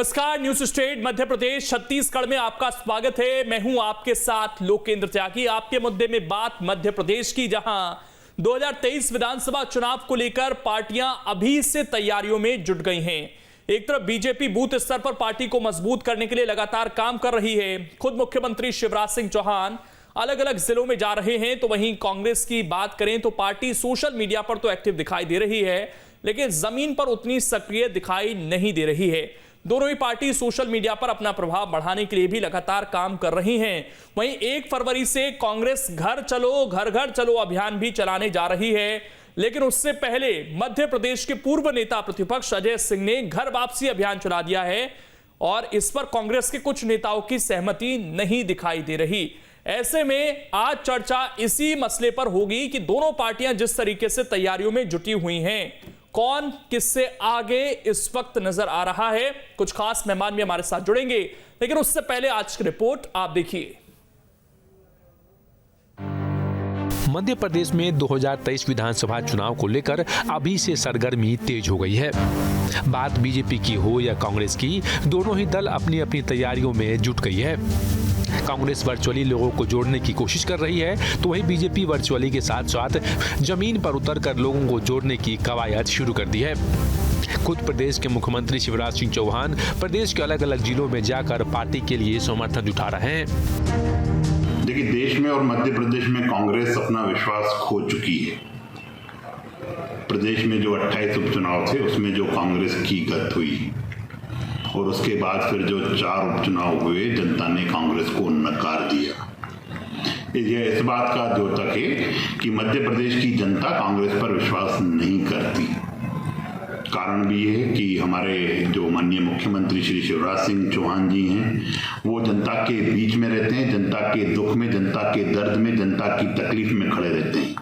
नमस्कार, news state Madhya Pradesh Chhattisgarh में आपका स्वागत है। मैं हूं आपके साथ लोकेंद्र त्यागी। आपके मुद्दे में बात मध्य प्रदेश की, जहां 2023 विधानसभा चुनाव को लेकर पार्टियां अभी से तैयारियों में जुट गई हैं। एक तरफ बीजेपी बूथ स्तर पर पार्टी को मजबूत करने के लिए लगातार काम कर रही है। खुद मुख्यमंत्री शिवराज सिंह चौहान अलग अलग जिलों में जा रहे हैं। तो वहीं कांग्रेस की बात करें तो पार्टी सोशल मीडिया पर तो एक्टिव दिखाई दे रही है, लेकिन जमीन पर उतनी सक्रिय दिखाई नहीं दे रही है। दोनों ही पार्टी सोशल मीडिया पर अपना प्रभाव बढ़ाने के लिए भी लगातार काम कर रही हैं। वहीं 1 फरवरी से कांग्रेस घर चलो घर घर चलो अभियान भी चलाने जा रही है, लेकिन उससे पहले मध्य प्रदेश के पूर्व नेता प्रतिपक्ष अजय सिंह ने घर वापसी अभियान चला दिया है और इस पर कांग्रेस के कुछ नेताओं की सहमति नहीं दिखाई दे रही। ऐसे में आज चर्चा इसी मसले पर होगी कि दोनों पार्टियां जिस तरीके से तैयारियों में जुटी हुई हैं, कौन किससे आगे इस वक्त नजर आ रहा है। कुछ खास मेहमान भी हमारे साथ जुड़ेंगे, लेकिन उससे पहले आज की रिपोर्ट आप देखिए। मध्य प्रदेश में 2023 विधानसभा चुनाव को लेकर अभी से सरगर्मी तेज हो गई है। बात बीजेपी की हो या कांग्रेस की, दोनों ही दल अपनी अपनी तैयारियों में जुट गई है। कांग्रेस वर्चुअली लोगों को जोड़ने की कोशिश कर रही है, तो वहीं बीजेपी वर्चुअली के साथ साथ जमीन पर उतरकर लोगों को जोड़ने की कवायद शुरू कर दी है। खुद प्रदेश के मुख्यमंत्री शिवराज सिंह चौहान प्रदेश के अलग अलग जिलों में जाकर पार्टी के लिए समर्थन जुटा रहे हैं। देखिए, देश में और मध्य प्रदेश में कांग्रेस अपना विश्वास खो चुकी है। प्रदेश में जो 28 उपचुनाव थे उसमें जो कांग्रेस की गत हुई और उसके बाद फिर जो 4 उपचुनाव हुए, जनता ने कांग्रेस को नकार दिया। यह इस बात का द्योतक है कि मध्य प्रदेश की जनता कांग्रेस पर विश्वास नहीं करती। कारण भी ये है कि हमारे जो माननीय मुख्यमंत्री श्री शिवराज सिंह चौहान जी हैं, वो जनता के बीच में रहते हैं, जनता के दुख में, जनता के दर्द में, जनता की तकलीफ में खड़े रहते हैं।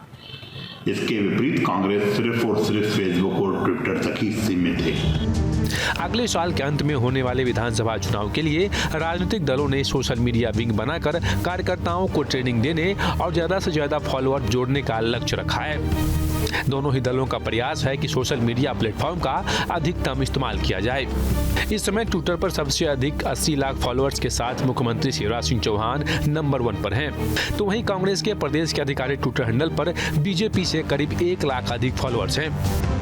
इसके विपरीत कांग्रेस सिर्फ और सिर्फ फेसबुक और ट्विटर तक ही सीमित है। अगले साल के अंत में होने वाले विधानसभा चुनाव के लिए राजनीतिक दलों ने सोशल मीडिया विंग बनाकर कार्यकर्ताओं को ट्रेनिंग देने और ज्यादा से ज्यादा फॉलोअर जोड़ने का लक्ष्य रखा है। दोनों ही दलों का प्रयास है कि सोशल मीडिया प्लेटफॉर्म का अधिकतम इस्तेमाल किया जाए। इस समय ट्विटर पर सबसे अधिक 80 लाख फॉलोअर्स के साथ मुख्यमंत्री शिवराज सिंह चौहान नंबर 1 पर हैं। तो वहीं कांग्रेस के प्रदेश के अधिकारिक ट्विटर हैंडल पर बीजेपी से करीब 1 लाख अधिक फॉलोअर्स हैं।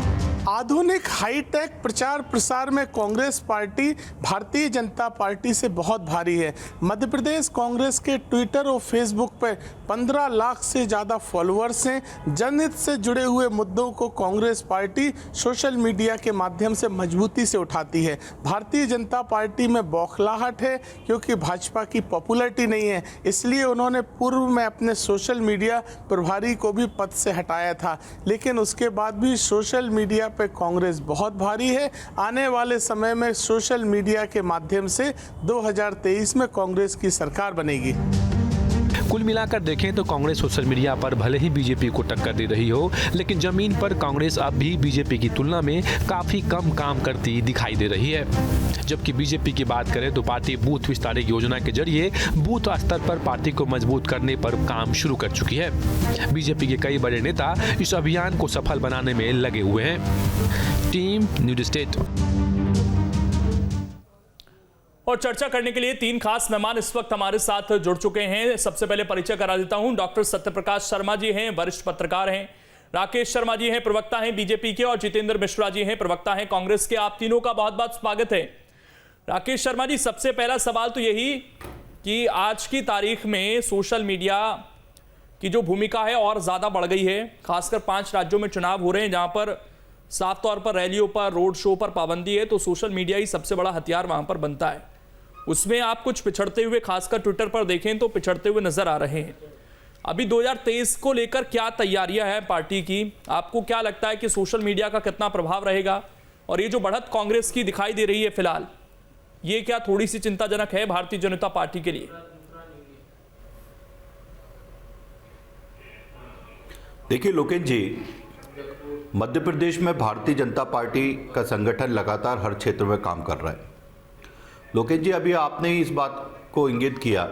आधुनिक हाईटेक प्रचार प्रसार में कांग्रेस पार्टी भारतीय जनता पार्टी से बहुत भारी है। मध्य प्रदेश कांग्रेस के ट्विटर और फेसबुक पर 15 लाख से ज़्यादा फॉलोअर्स हैं। जनहित से जुड़े हुए मुद्दों को कांग्रेस पार्टी सोशल मीडिया के माध्यम से मजबूती से उठाती है। भारतीय जनता पार्टी में बौखलाहट है क्योंकि भाजपा की पॉपुलैरिटी नहीं है, इसलिए उन्होंने पूर्व में अपने सोशल मीडिया प्रभारी को भी पद से हटाया था, लेकिन उसके बाद भी सोशल मीडिया पे कांग्रेस बहुत भारी है। आने वाले समय में सोशल मीडिया के माध्यम से 2023 में कांग्रेस की सरकार बनेगी। कुल मिलाकर देखें तो कांग्रेस सोशल मीडिया पर भले ही बीजेपी को टक्कर दे रही हो, लेकिन जमीन पर कांग्रेस अब भी बीजेपी की तुलना में काफी कम काम करती दिखाई दे रही है। जबकि बीजेपी की बात करें तो पार्टी बूथ विस्तारित योजना के जरिए बूथ स्तर पर पार्टी को मजबूत करने पर काम शुरू कर चुकी है। बीजेपी के कई बड़े नेता इस अभियान को सफल बनाने में लगे हुए हैं। Team news state. और चर्चा करने के लिए 3 खास मेहमान इस वक्त हमारे साथ जुड़ चुके हैं। सबसे पहले परिचय करा देता हूं। डॉक्टर सत्यप्रकाश शर्मा जी हैं, वरिष्ठ पत्रकार हैं। राकेश शर्मा जी हैं, प्रवक्ता हैं बीजेपी के। और जितेंद्र मिश्रा जी हैं, प्रवक्ता हैं कांग्रेस के। आप तीनों का बहुत बहुत स्वागत है। राकेश शर्मा जी, सबसे पहला सवाल तो यही कि आज की तारीख में सोशल मीडिया की जो भूमिका है और ज्यादा बढ़ गई है। खासकर 5 राज्यों में चुनाव हो रहे हैं जहां पर साफ तौर पर रैलियों पर, रोड शो पर पाबंदी है, तो सोशल मीडिया ही सबसे बड़ा हथियार वहां पर बनता है। उसमें आप कुछ पिछड़ते हुए, खासकर ट्विटर पर देखें तो पिछड़ते हुए नजर आ रहे हैं। अभी 2023 को लेकर क्या तैयारियां हैं पार्टी की? आपको क्या लगता है कि सोशल मीडिया का कितना प्रभाव रहेगा? और ये जो बढ़त कांग्रेस की दिखाई दे रही है फिलहाल, ये क्या थोड़ी सी चिंताजनक है भारतीय जनता पार्टी के लिए? देखिए लोकेश जी, मध्य प्रदेश में भारतीय जनता पार्टी का संगठन लगातार हर क्षेत्र में काम कर रहा है। लोकेश जी, अभी आपने इस बात को इंगित किया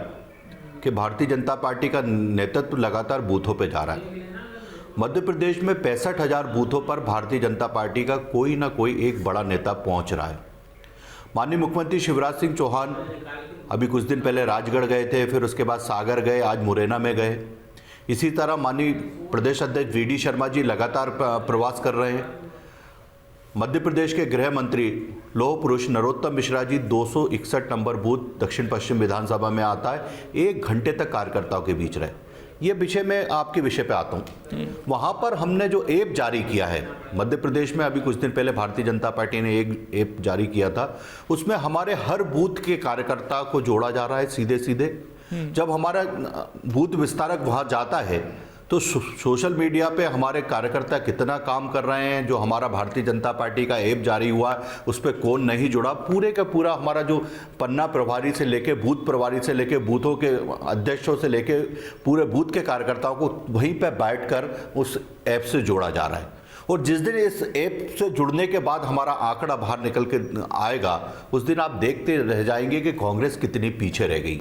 कि भारतीय जनता पार्टी का नेतृत्व लगातार बूथों पे जा रहा है। मध्य प्रदेश में 65,000 बूथों पर भारतीय जनता पार्टी का कोई ना कोई एक बड़ा नेता पहुंच रहा है। माननीय मुख्यमंत्री शिवराज सिंह चौहान अभी कुछ दिन पहले राजगढ़ गए थे, फिर उसके बाद सागर गए, आज मुरैना में गए। इसी तरह माननीय प्रदेश अध्यक्ष वी डी शर्मा जी लगातार प्रवास कर रहे हैं। मध्य प्रदेश के गृह मंत्री लौह पुरुष नरोत्तम मिश्रा जी 261 नंबर बूथ दक्षिण पश्चिम विधानसभा में आता है, 1 घंटे तक कार्यकर्ताओं के बीच रहे। ये विषय में आपके विषय पे आता हूँ। वहाँ पर हमने जो ऐप जारी किया है मध्य प्रदेश में, अभी कुछ दिन पहले भारतीय जनता पार्टी ने एक ऐप जारी किया था, उसमें हमारे हर बूथ के कार्यकर्ता को जोड़ा जा रहा है सीधे सीधे। जब हमारा बूथ विस्तारक वहाँ जाता है तो सोशल मीडिया पे हमारे कार्यकर्ता कितना काम कर रहे हैं, जो हमारा भारतीय जनता पार्टी का ऐप जारी हुआ है उस पर कौन नहीं जुड़ा, पूरे का पूरा हमारा जो पन्ना प्रभारी से लेके बूथ प्रभारी से लेके बूथों के अध्यक्षों से लेके पूरे बूथ के कार्यकर्ताओं को वहीं पे बैठकर उस ऐप से जोड़ा जा रहा है। और जिस दिन इस ऐप से जुड़ने के बाद हमारा आंकड़ा बाहर निकल के आएगा, उस दिन आप देखते रह जाएंगे कि कांग्रेस कितनी पीछे रह गई।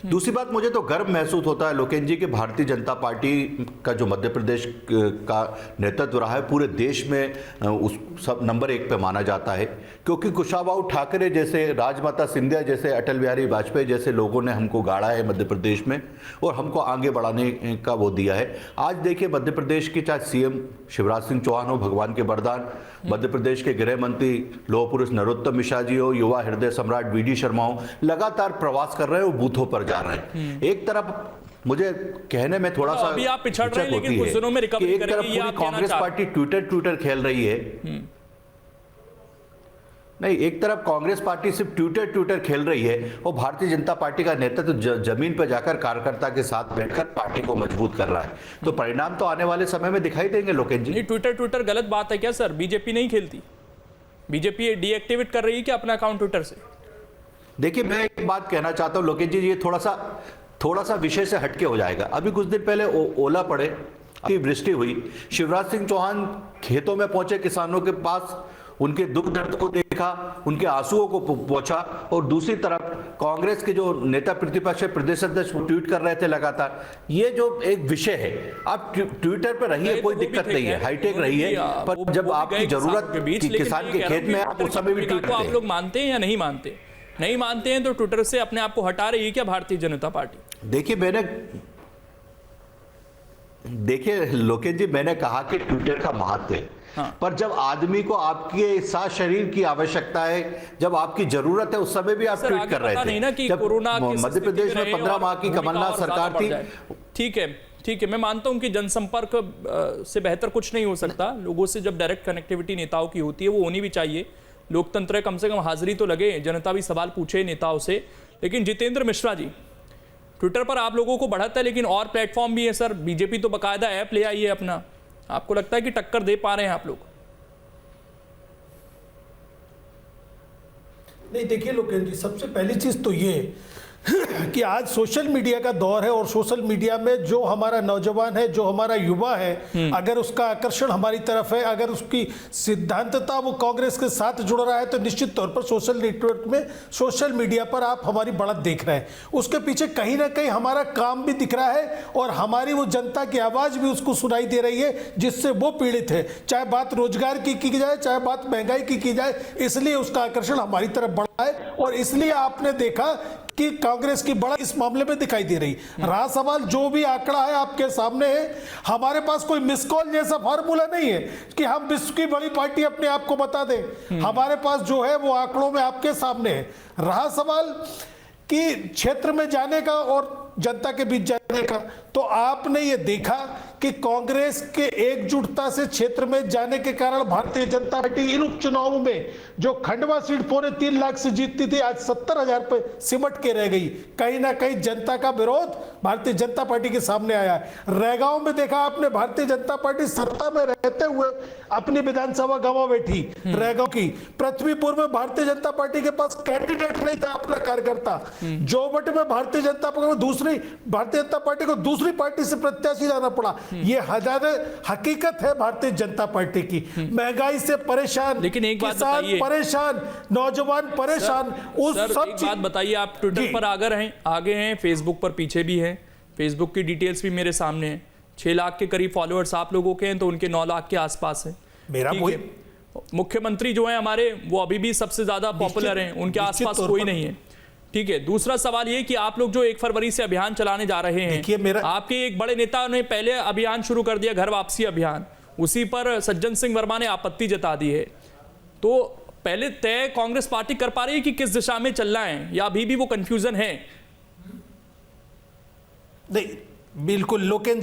दूसरी बात, मुझे तो गर्व महसूस होता है लोकेश जी कि भारतीय जनता पार्टी का जो मध्य प्रदेश का नेतृत्व रहा है पूरे देश में उस सब नंबर 1 पे माना जाता है, क्योंकि कुशाभाऊ ठाकरे जैसे, राजमाता सिंधिया जैसे, अटल बिहारी वाजपेयी जैसे लोगों ने हमको गाड़ा है मध्य प्रदेश में और हमको आगे बढ़ाने का वो दिया है। आज देखिए मध्य प्रदेश के चाहे सीएम शिवराज सिंह चौहान हो, भगवान के वरदान, मध्य प्रदेश के गृह मंत्री लौह पुरुष नरोत्तम मिश्रा जी हो, युवा हृदय सम्राट वी डी शर्मा हो, लगातार प्रवास कर रहे हैं और बूथों पर जा रहे हैं। एक तरफ मुझे कहने में थोड़ा सा अभी आप पिछड़ रहे हैं, लेकिन कुछ दिनों में रिकवरी एक तरफ पूरी कांग्रेस पार्टी ट्विटर खेल रही है, नहीं, एक तरफ कांग्रेस पार्टी सिर्फ ट्विटर खेल रही है और भारतीय जनता पार्टी का नेतृत्व जमीन पर जाकर कार्यकर्ता के साथ बैठकर पार्टी को मजबूत कर रहा है। तो परिणाम तो आने वाले समय में दिखाई देंगे लोकेश जी। नहीं, ट्विटर गलत बात है क्या सर? बीजेपी नहीं खेलती, बीजेपी डीएक्टिवेट कर रही है क्या अपना अकाउंट ट्विटर से? देखिए, मैं एक बात कहना चाहता हूं लोकेश जी, ये थोड़ा सा विषय से हटके हो जाएगा। अभी कुछ दिन पहले ओला पड़े, अभी वृष्टि हुई, शिवराज सिंह चौहान खेतों में पहुंचे, किसानों के पास उनके दुख दर्द को देखा, उनके आंसुओं को पहुंचा, और दूसरी तरफ कांग्रेस के जो नेता प्रतिपक्ष प्रदेश अध्यक्ष ट्वीट कर रहे थे लगातार। ये जो एक विषय है, आप ट्विटर पर रहिए, कोई दिक्कत नहीं है, हाईटेक रहिए, पर जब आपकी जरूरत किसान के खेत में आप उस समय भी ट्वीट आप लोग मानते हैं या नहीं मानते? नहीं मानते हैं तो ट्विटर से अपने आप को हटा रही है क्या भारतीय जनता पार्टी? देखिए लोकेश जी, मैंने कहा कि ट्विटर का महत्व है, हाँ। पर जब आदमी को आपके साथ शरीर की आवश्यकता है, जब आपकी जरूरत है, उस समय भी आप ट्वीट कर रहे थे। नहीं ना कि कोरोना मध्य प्रदेश में 15 माह की कमलनाथ सरकार थी। ठीक है, मैं मानता हूं कि जनसंपर्क से बेहतर कुछ नहीं हो सकता। लोगों से जब डायरेक्ट कनेक्टिविटी नेताओं की होती है, वो होनी भी चाहिए। लोकतंत्र कम से कम हाजिरी तो लगे, जनता भी सवाल पूछे नेताओं से। लेकिन जितेंद्र मिश्रा जी, ट्विटर पर आप लोगों को बढ़त है, लेकिन और प्लेटफॉर्म भी है सर। बीजेपी तो बाकायदा ऐप ले आई है अपना। आपको लगता है कि टक्कर दे पा रहे हैं आप लोग? नहीं, देखिए लोकेश जी, सबसे पहली चीज तो ये कि आज सोशल मीडिया का दौर है और सोशल मीडिया में जो हमारा नौजवान है, जो हमारा युवा है, अगर उसका आकर्षण हमारी तरफ है, अगर उसकी सिद्धांतता वो कांग्रेस के साथ जुड़ रहा है, तो निश्चित तौर पर सोशल नेटवर्क में, सोशल मीडिया पर आप हमारी बढ़त देख रहे हैं। उसके पीछे कहीं ना कहीं हमारा काम भी दिख रहा है और हमारी वो जनता की आवाज भी उसको सुनाई दे रही है, जिससे वो पीड़ित है। चाहे बात रोजगार की जाए, चाहे बात महंगाई की जाए, इसलिए उसका आकर्षण हमारी तरफ बढ़ा है और इसलिए आपने देखा कि कांग्रेस की बढ़त इस मामले में दिखाई दे रही। रहा सवाल, जो भी आंकड़ा है आपके सामने है, हमारे पास कोई मिस कॉल जैसा फार्मूला नहीं है कि हम विश्व की बड़ी पार्टी अपने आप को बता दें। हमारे पास जो है वो आंकड़ों में आपके सामने है। रहा सवाल कि क्षेत्र में जाने का और जनता के बीच जाने का, तो आपने ये देखा कि कांग्रेस के एकजुटता से क्षेत्र में जाने के कारण भारतीय जनता पार्टी इन उपचुनावों में जो खंडवा सीट 3.25 लाख से जीतती थी, आज 70,000 पे सिमट के रह गई। कहीं ना कहीं जनता का विरोध भारतीय जनता पार्टी के सामने आया है। रैगांव में देखा आपने, भारतीय जनता पार्टी सत्ता में रहते हुए अपनी विधानसभा गंवा बैठी रैगांव की। पृथ्वीपुर में भारतीय जनता पार्टी के पास कैंडिडेट नहीं था अपना कार्यकर्ता। जोबट में भारतीय जनता पार्टी को दूसरी पार्टी से प्रत्याशी लाना पड़ा। ये हकीकत है भारतीय जनता पार्टी की। महंगाई से परेशान, लेकिन एक बात किसान परेशान, नौजवान परेशान। उस सब एक बात बताइए, आप ट्विटर पर आगे हैं, फेसबुक पर पीछे भी हैं। फेसबुक की डिटेल्स भी मेरे सामने हैं। 6 लाख के करीब फॉलोअर्स आप लोगों के हैं, तो उनके 9 लाख के आसपास है। मेरा मुख्यमंत्री जो है हमारे वो अभी भी सबसे ज्यादा पॉपुलर हैं, उनके आसपास कोई नहीं है। ठीक है, दूसरा सवाल ये कि आप लोग जो 1 फरवरी से अभियान चलाने जा रहे हैं, आपके एक बड़े नेता ने पहले अभियान शुरू कर दिया, घर वापसी अभियान, उसी पर सज्जन सिंह वर्मा ने आपत्ति जता दी है। तो पहले तय कांग्रेस पार्टी कर पा रही है कि किस दिशा में चलना है, या अभी भी वो कंफ्यूजन है? नहीं, बिल्कुल लोकेन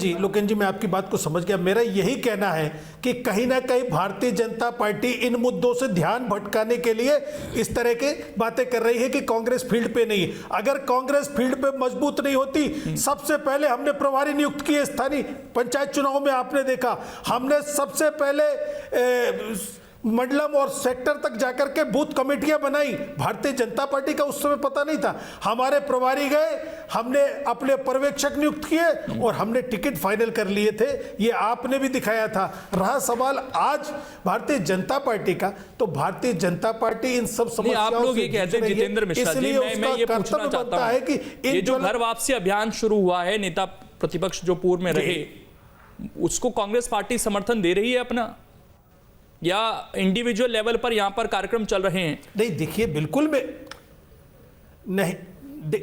जी मैं आपकी बात को समझ गया। मेरा यही कहना है कि कहीं ना कहीं भारतीय जनता पार्टी इन मुद्दों से ध्यान भटकाने के लिए इस तरह के बातें कर रही है कि कांग्रेस फील्ड पे नहीं है। अगर कांग्रेस फील्ड पे मजबूत नहीं होती, सबसे पहले हमने प्रभारी नियुक्त किए स्थानीय पंचायत चुनाव में, आपने देखा हमने सबसे पहले मंडलम और सेक्टर तक जाकर के बूथ कमेटियां बनाई। भारतीय जनता पार्टी का उस समय पता नहीं था, हमारे प्रभारी गए, हमने अपने पर्यवेक्षक नियुक्त किए और हमने टिकट फाइनल कर लिए थे। ये आपने भी दिखाया था। रहा सवाल आज भारतीय जनता पार्टी का, तो भारतीय जनता पार्टी इन सब समस्याओं आप लोग ये कहते हैं जितेंद्र मिश्रा जी, मैं ये पूछना चाहता हूं कि ये जो घर वापसी अभियान शुरू हुआ है, नेता प्रतिपक्ष जो पूर्व में रहे, उसको कांग्रेस पार्टी समर्थन दे रही है अपना, या इंडिविजुअल लेवल पर यहां पर कार्यक्रम चल रहे हैं? नहीं, देखिए बिल्कुल नहीं,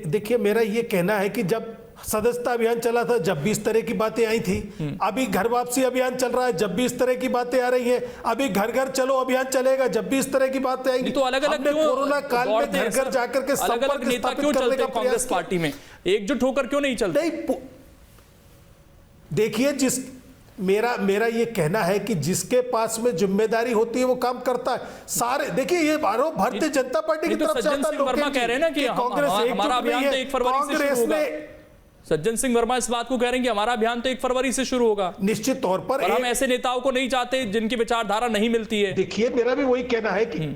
देखिए मेरा ये कहना है कि जब सदस्यता अभियान चला था, जब भी इस तरह की बातें आई थी। अभी घर वापसी अभियान चल रहा है, जब भी इस तरह की बातें आ रही हैं। अभी घर घर चलो अभियान चलेगा, जब भी इस तरह की बातें आएंगी। तो अलग-अलग कोरोना काल में घर घर जाकर के अलग-अलग नेता क्यों चलते हैं कांग्रेस पार्टी में, एकजुट होकर क्यों नहीं चलते? देखिए मेरा ये कहना है कि जिसके पास में जिम्मेदारी होती है वो काम करता है। सारे देखिए ये आरोप भारतीय जनता पार्टी की तरफ से आता है। वर्मा कह रहे हैं ना कि हमारा अभियान तो 1 फरवरी से शुरू होगा। सज्जन सिंह वर्मा इस बात को कह रहे हैं कि हमारा अभियान तो 1 फरवरी से शुरू होगा। निश्चित तौर पर हम ऐसे नेताओं को नहीं चाहते जिनकी विचारधारा नहीं मिलती है। देखिए मेरा भी वही कहना है कि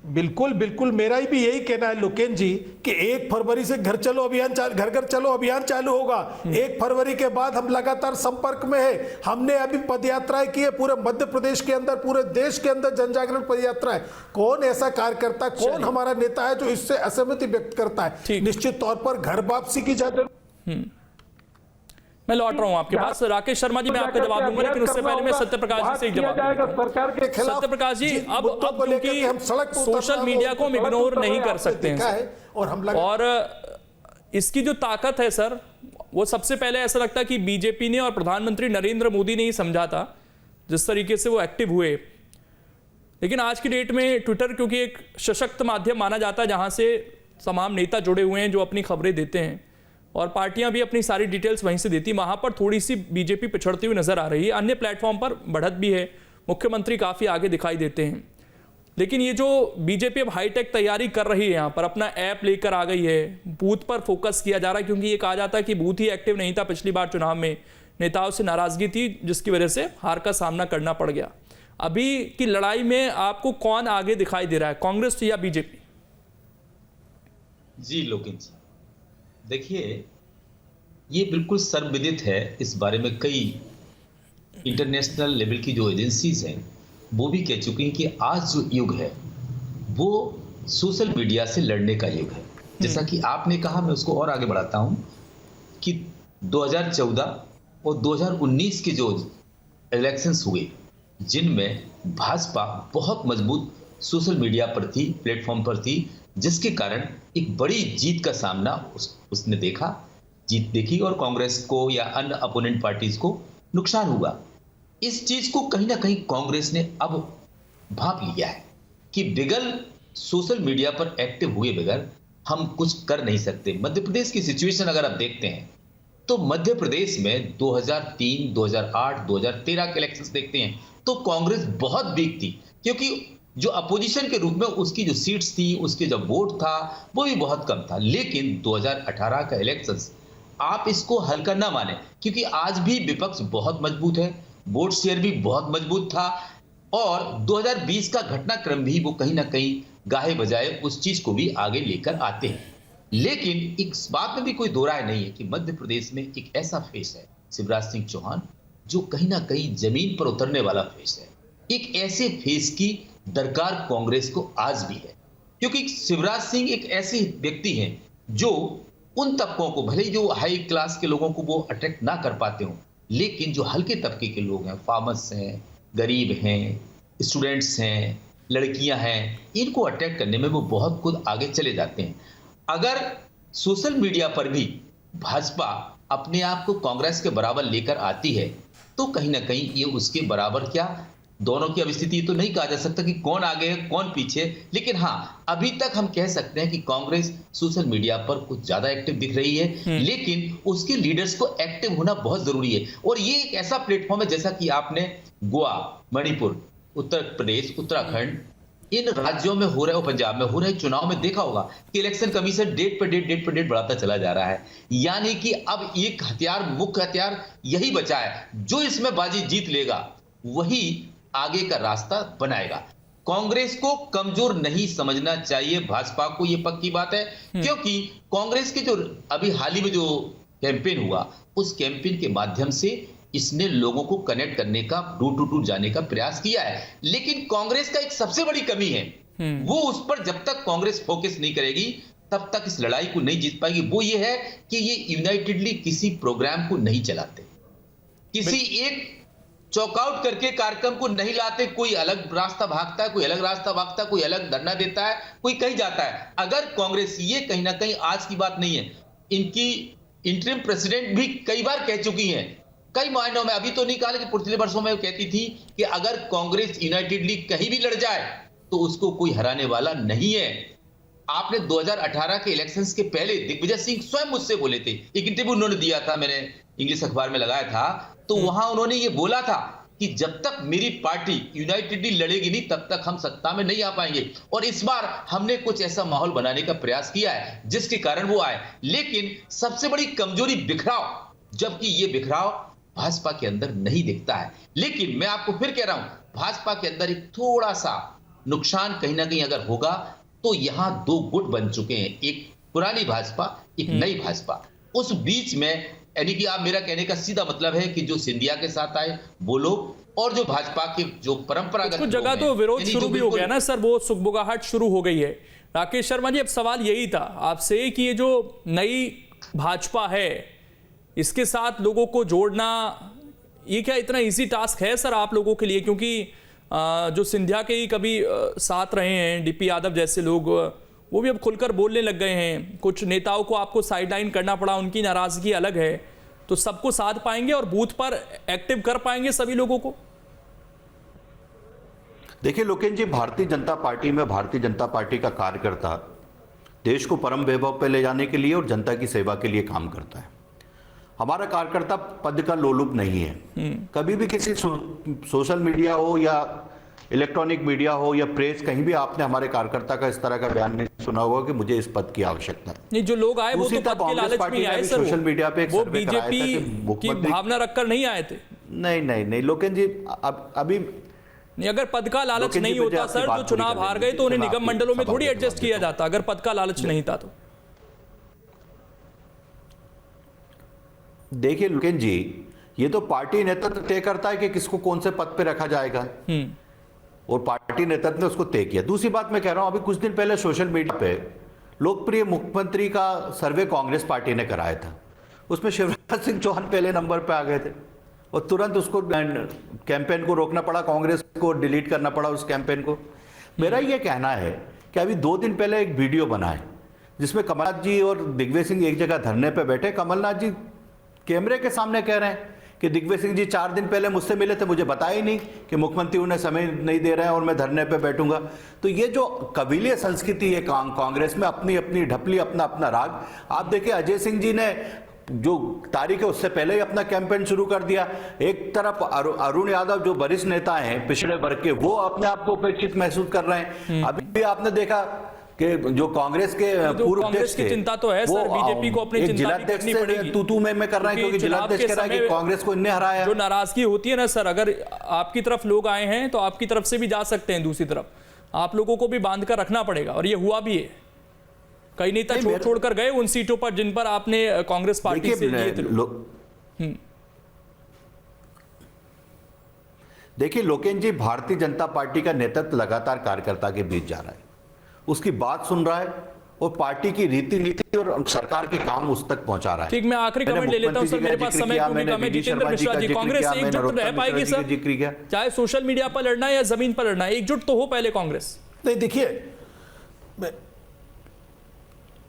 बिल्कुल मेरा भी यही कहना है लोकेन जी कि 1 फरवरी से घर घर चलो अभियान चालू होगा। 1 फरवरी के बाद हम लगातार संपर्क में है। हमने अभी पदयात्राएं की है पूरे मध्य प्रदेश के अंदर, पूरे देश के अंदर जन-जागरण पदयात्रा है। कौन ऐसा कार्यकर्ता, कौन हमारा नेता है जो इससे असहमति व्यक्त करता है? निश्चित तौर पर घर वापसी की जरूरत। मैं लौट रहा हूं आपके पास। राकेश शर्मा जी, मैं आपका जवाब दूंगा, लेकिन उससे पहले मैं सत्यप्रकाश जी से एक जवाब दूंगा। सरकार के खिलाफ सत्यप्रकाश जी, अब क्योंकि हम सोशल मीडिया को हम इग्नोर नहीं कर सकते हैं, और इसकी जो ताकत है सर, वो सबसे पहले ऐसा लगता है कि बीजेपी ने और प्रधानमंत्री नरेंद्र मोदी ने ही समझा था, जिस तरीके से वो एक्टिव हुए। लेकिन आज की डेट में ट्विटर क्योंकि एक सशक्त माध्यम माना जाता है, जहां से तमाम नेता जुड़े हुए हैं जो अपनी खबरें देते हैं, और पार्टियां भी अपनी सारी डिटेल्स वहीं से देती, वहां पर थोड़ी सी बीजेपी पिछड़ती हुई नजर आ रही है। अन्य प्लेटफॉर्म पर बढ़त भी है, मुख्यमंत्री काफी आगे दिखाई देते हैं। लेकिन ये जो बीजेपी अब हाईटेक तैयारी कर रही है, यहाँ पर अपना ऐप लेकर आ गई है, बूथ पर फोकस किया जा रहा है, क्योंकि ये कहा जाता है कि बूथ ही एक्टिव नहीं था पिछली बार चुनाव में, नेताओं से नाराजगी थी, जिसकी वजह से हार का सामना करना पड़ गया। अभी की लड़ाई में आपको कौन आगे दिखाई दे रहा है, कांग्रेस या बीजेपी? जी लोकेन जी, देखिए ये बिल्कुल सर्वविदित है, इस बारे में कई इंटरनेशनल लेवल की जो एजेंसीज हैं वो भी कह चुकी हैं कि आज जो युग है वो सोशल मीडिया से लड़ने का युग है। जैसा कि आपने कहा, मैं उसको और आगे बढ़ाता हूं कि 2014 और 2019 के जो इलेक्शंस हुए, जिनमें भाजपा बहुत मजबूत सोशल मीडिया पर थी, प्लेटफॉर्म पर थी, जिसके कारण एक बड़ी जीत का सामना उसने जीत देखी, और कांग्रेस को या अन्य अपोनेंट पार्टीज को नुकसान हुआ। इस चीज को कहीं ना कहीं कांग्रेस ने अब भांप लिया है कि बगैर सोशल मीडिया पर एक्टिव हुए बगैर हम कुछ कर नहीं सकते। मध्य प्रदेश की सिचुएशन अगर आप देखते हैं तो मध्य प्रदेश में 2003, 2008, 2013 के इलेक्शंस देखते हैं तो कांग्रेस बहुत वीक थी, क्योंकि जो अपोजिशन के रूप में उसकी जो सीट्स थी, उसके जो वोट था वो भी बहुत कम था। लेकिन 2018 का इलेक्शंस आप इसको हल्का ना माने, क्योंकि आज भी विपक्ष बहुत मजबूत है, वोट शेयर भी बहुत मजबूत था, और 2020 का घटनाक्रम भी वो कहीं ना कहीं गाहे बजाए उस चीज को भी आगे लेकर आते हैं। लेकिन इस बात में भी कोई दो राय नहीं है कि मध्य प्रदेश में एक ऐसा फेस है शिवराज सिंह चौहान, जो कहीं ना कहीं जमीन पर उतरने वाला फेस है। एक ऐसे फेस की दरकार कांग्रेस को आज भी है, क्योंकि शिवराज सिंह एक ऐसे व्यक्ति हैं जो उन तबकों को, भले जो हाई क्लास के लोगों को वो अट्रैक्ट ना कर पाते हो, लेकिन जो हल्के तबके के लोग हैं, फार्मर्स हैं, गरीब हैं, स्टूडेंट्स हैं, लड़कियां हैं, इनको अटैक करने में वो बहुत खुद आगे चले जाते हैं। अगर सोशल मीडिया पर भी भाजपा अपने आप को कांग्रेस के बराबर लेकर आती है तो कहीं ना कहीं ये उसके बराबर क्या, दोनों की अब स्थिति तो नहीं कहा जा सकता कि कौन आगे है कौन पीछे, लेकिन हाँ अभी तक हम कह सकते हैं कि कांग्रेस सोशल मीडिया पर कुछ ज्यादा एक्टिव दिख रही है, लेकिन उसके लीडर्स को एक्टिव होना बहुत जरूरी है। और ये एक ऐसा प्लेटफॉर्म है, जैसा कि आपने गोवा, मणिपुर, उत्तर प्रदेश, उत्तराखंड, इन राज्यों में हो रहे और पंजाब में हो रहे चुनाव में देखा होगा कि इलेक्शन कमीशन डेट पर डेट बढ़ाता चला जा रहा है। यानी कि अब एक हथियार, मुख्य हथियार यही बचा है, जो इसमें बाजी जीत लेगा वही आगे का रास्ता बनाएगा। कांग्रेस को कमजोर नहीं समझना चाहिए भाजपा को, यह पक्की बात है, क्योंकि कांग्रेस के जो अभी हाल ही में जो कैंपेन हुआ, उस कैंपेन के माध्यम से इसने लोगों को कनेक्ट करने का, डोर टू डोर जाने का प्रयास किया है। लेकिन कांग्रेस का एक सबसे बड़ी कमी है, वो उस पर जब तक कांग्रेस फोकस नहीं करेगी तब तक इस लड़ाई को नहीं जीत पाएगी। वो ये है कि ये यूनाइटेडली किसी प्रोग्राम को नहीं चलाते, किसी एक चॉकआउट करके कार्यक्रम को नहीं लाते। कोई अलग रास्ता भागता है, कोई अलग रास्ता भागता है, कोई अलग धरना देता है, कोई कहीं जाता है। अगर कांग्रेस, ये कहीं ना कहीं आज की बात नहीं है, इनकी इंटरिम प्रेसिडेंट भी कई बार कह चुकी हैं, कई मायनों में, अभी तो नहीं कहा लेकिन पिछले वर्षों में वो कहती थी कि अगर कांग्रेस यूनाइटेडली कहीं भी लड़ जाए तो उसको कोई हराने वाला नहीं है। आपने 2018 के इलेक्शंस के पहले दिग्विजय सिंह स्वयं मुझसे बोले थे, एक इंटरव्यू उन्होंने दिया था, मैंने इंग्लिश अखबार में लगाया था, तो वहां उन्होंने ये बोला था कि जब तक मेरी पार्टी यूनाइटेडली लड़ेगी नहीं तब तक हम सत्ता में नहीं आ पाएंगे। और इस बार हमने कुछ ऐसा माहौल बनाने का प्रयास किया है जिसके कारण वो आए। लेकिन सबसे बड़ी कमजोरी बिखराव, जबकि ये बिखराव भाजपा के अंदर नहीं दिखता है। लेकिन मैं आपको फिर कह रहा हूं, भाजपा के अंदर एक थोड़ा सा नुकसान कहीं ना कहीं अगर होगा तो यहां दो गुट बन चुके हैं, एक पुरानी भाजपा, एक नई भाजपा। उस बीच में, यानी कि आप, मेरा कहने का सीधा मतलब है कि जो सिंधिया के साथ आए वो लोग, और जो भाजपा के जो परंपरागत कुछ जगह तो विरोध शुरू भी हो गया ना सर, वो सुगबुगाहट शुरू हो गई है। राकेश शर्मा जी, अब सवाल यही था आपसे कि ये जो नई भाजपा है इसके साथ लोगों को जोड़ना, ये क्या इतना इजी टास्क है सर आप लोगों के लिए? क्योंकि जो सिंधिया के ही कभी साथ रहे हैं, डीपी यादव जैसे लोग, वो भी अब खुलकर बोलने लग गए हैं। कुछ नेताओं को आपको साइडलाइन करना पड़ा, उनकी नाराजगी अलग है, तो सबको साध पाएंगे और बूथ पर एक्टिव कर पाएंगे सभी लोगों को? देखिए लोकेश जी, भारतीय जनता पार्टी में भारतीय जनता पार्टी का कार्यकर्ता देश को परम वैभव पे ले जाने के लिए और जनता की सेवा के लिए काम करता है। हमारा कार्यकर्ता पद का लोलुप नहीं है। कभी भी किसी सोशल मीडिया हो या इलेक्ट्रॉनिक मीडिया हो या प्रेस, कहीं भी आपने हमारे कार्यकर्ता का इस तरह का बयान नहीं सुना होगा कि मुझे इस पद की आवश्यकता है। नहीं, जो लोग आए वो तो पद के लालच में आए सर, सोशल मीडिया पे वो बीजेपी की भावना रखकर नहीं आए थे। नहीं लोकेश जी, अभी नहीं, अगर पद का लालच नहीं होता सर, जो चुनाव हार गए तो उन्हें निगम मंडलों में थोड़ी एडजस्ट किया जाता, अगर पद का लालच नहीं था तो। देखिए लोकेश जी, ये तो पार्टी नेतृत्व तय करता है कि किसको कौन से पद पे रखा जाएगा, और पार्टी नेतृत्व ने उसको तय किया। दूसरी बात मैं कह रहा हूं, अभी कुछ दिन पहले सोशल मीडिया पे लोकप्रिय मुख्यमंत्री का सर्वे कांग्रेस पार्टी ने कराया था, उसमें शिवराज सिंह चौहान पहले नंबर पे आ गए थे और तुरंत उसको कैंपेन को रोकना पड़ा, कांग्रेस को डिलीट करना पड़ा उस कैंपेन को। मेरा ये कहना है कि अभी 2 दिन पहले एक वीडियो बना है जिसमें कमलनाथ जी और दिग्विजय सिंह एक जगह धरने पे बैठे। कमलनाथ जी कैमरे के सामने कह रहे हैं कि दिग्विजय सिंह जी 4 दिन पहले मुझसे मिले थे, मुझे बताया ही नहीं कि मुख्यमंत्री उन्हें समय नहीं दे रहे हैं और मैं धरने पे बैठूंगा। तो ये जो कबीले संस्कृति है कांग्रेस में, अपनी अपनी ढपली, अपना अपना राग। आप देखिए अजय सिंह जी ने जो तारीख है उससे पहले ही अपना कैंपेन शुरू कर दिया। एक तरफ अरुण यादव जो वरिष्ठ नेता हैं पिछड़े वर्ग के, वो अपने आप को उपेक्षित महसूस कर रहे हैं। अभी भी आपने देखा कि जो कांग्रेस के पूर्व अध्यक्ष की चिंता तो है सर, बीजेपी को अपनी चिंता भी करनी पड़ेगी। तू में कर रहे हैं क्योंकि जिलाध्यक्ष कह रहा है कि कांग्रेस को इन्हें हराया। जो नाराजगी होती है ना सर, अगर आपकी तरफ लोग आए हैं तो आपकी तरफ से भी जा सकते हैं, दूसरी तरफ आप लोगों को भी बांध कर रखना पड़ेगा, और ये हुआ भी है। कई नेता छोड़ कर गए उन सीटों पर जिन पर आपने कांग्रेस पार्टी से लिए थे। देखिए लोकेश जी, भारतीय जनता पार्टी का नेतृत्व लगातार कार्यकर्ता के बीच जा रहा है, उसकी बात सुन रहा है और पार्टी की रीति नीति और सरकार के काम उस तक पहुंचा रहा है। ठीक, मैं आखिरी कमेंट ले लेता हूं सर, मेरे पास समय कम है। जितेंद्र मिश्रा जी, कांग्रेस एकजुट रह पाएगी सर, चाहे सोशल मीडिया पर लड़ना है या जमीन पर लड़ना है, एकजुट तो हो पहले कांग्रेस? नहीं, देखिए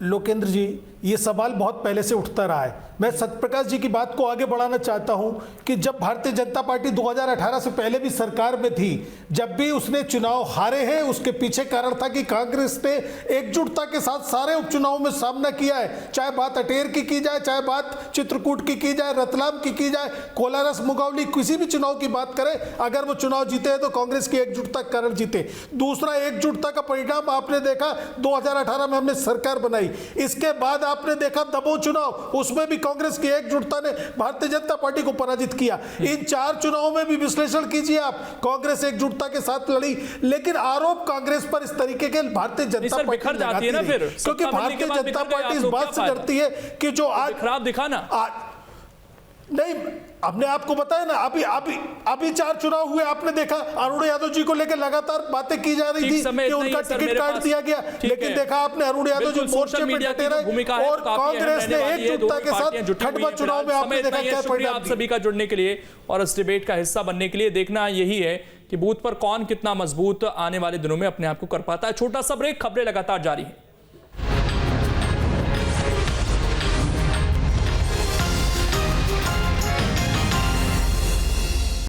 लोकेंद्र जी, ये सवाल बहुत पहले से उठता रहा है। मैं सत्यप्रकाश जी की बात को आगे बढ़ाना चाहता हूं कि जब भारतीय जनता पार्टी 2018 से पहले भी सरकार में थी, जब भी उसने चुनाव हारे हैं, उसके पीछे कारण था कि कांग्रेस ने एकजुटता के साथ सारे उपचुनावों में सामना किया है। चाहे बात अटेर की जाए, चाहे बात चित्रकूट की जाए, रतलाम की जाए, कोलारस, मुगावली, किसी भी चुनाव की बात करें, अगर वो चुनाव जीते हैं तो कांग्रेस की एकजुटता के कारण जीते। दूसरा, एकजुटता का परिणाम आपने देखा 2018 में हमने सरकार बनाई, इसके बाद आपने देखा दमोह चुनाव, उसमें भी कांग्रेस की एकजुटता ने भारतीय जनता पार्टी को पराजित किया। इन 4 चुनावों में भी विश्लेषण कीजिए आप, कांग्रेस एकजुटता के साथ लड़ी, लेकिन आरोप कांग्रेस पर इस तरीके के भारतीय जनता पार्टी लगाती है ना, फिर क्योंकि भारतीय जनता पार्टी इस बात से डरती है कि जो आज खराब दिखाना नहीं, अपने आपको बताया ना, अभी 4 चुनाव हुए, आपने देखा अरुण यादव जी को लेकर लगातार बातें की जा रही थी कि उनका टिकट काट दिया गया, लेकिन देखा आपने अरुण यादव जी मोर्चे पे डटे रहे और कांग्रेस ने एकजुटता के साथ खटबा चुनाव में आपने देखा क्या परिणाम। आप सभी का जुड़ने के लिए और इस डिबेट का हिस्सा बनने के लिए देखना यही है कि बूथ पर कौन कितना मजबूत आने वाले दिनों में अपने आप को कर पाता है। छोटा सा ब्रेक, खबरें लगातार जारी है।